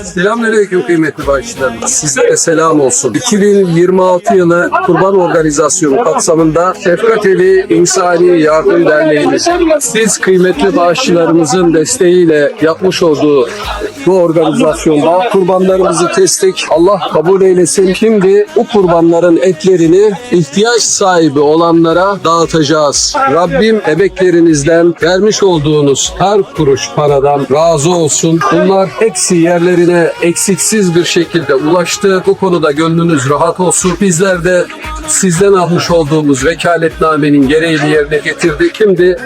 Selamünaleyküm kıymetli bağışçılarım. Sizlere selam olsun. 2026 yılı Kurban Organizasyonu kapsamında Şefkat Evi İnsani Yardım Derneği'miz siz kıymetli bağışçılarımızın desteğiyle yapmış olduğu bu organizasyonda kurbanlarımızı kestik. Allah kabul eylesin. Şimdi bu kurbanların etlerini ihtiyaç sahibi olanlara dağıtacağız. Rabbim emeklerinizden vermiş olduğunuz her kuruş paradan razı olsun. Bunlar hepsi yerlerine eksiksiz bir şekilde ulaştı. Bu konuda gönlünüz rahat olsun. Bizler de sizden almış olduğumuz vekaletnamenin gereğini yerine getirdik. Şimdi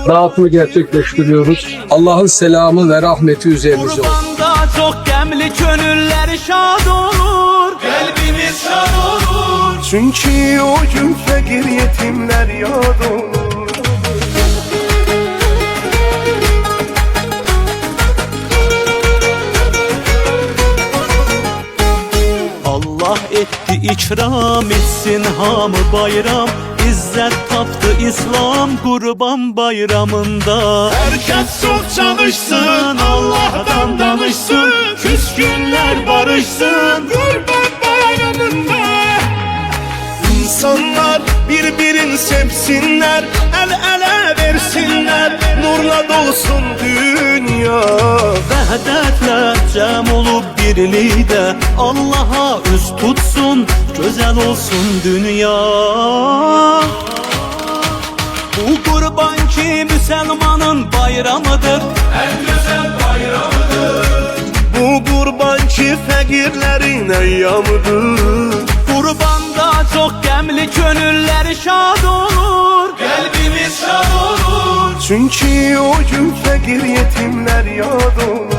dağıtımı gerçekleştiriyoruz. Allah'ın selamı ve rahmeti üzerinize olsun. Çok gemli gönüller şad olur, kalbimiz şad olur. Çünkü o gün fakir yetimler yad olur. Allah etti ikram etsin hamı bayram. İzzet taptı İslam Kurban bayramında. Herkes çok çalışsın, Allah'tan danışsın, küskünler barışsın Kurban bayramında. İnsanlar birbirini sevsinler, el ele versinler, nurla dolsun dünya. Vəhdətlə cəm olub birlikdə, Allah'a üz tutsun, güzel olsun dünya. Bu kurban ki Müslümanın bayramıdır, en güzel bayramıdır. Bu kurban ki fakirlerin eyyamıdır. Kurbanda çok gemli gönüller şad olur, kalbimiz şad olur. Çünkü o gün fakir yetimler yad olur.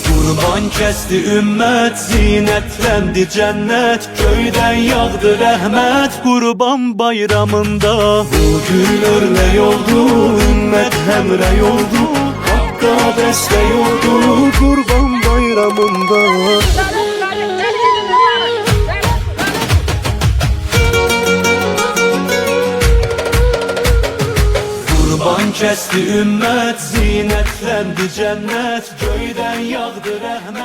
Kurban kesti ümmet, zinetlendi cennet, köyden yağdı rahmet Kurban bayramında. Bu gül örnek oldu, ümmet hemrey oldu, Hakka destek oldu Kurban bayramında. Kurban kesti ümmet, zinetlendi cennet, köyden yağdı rahmet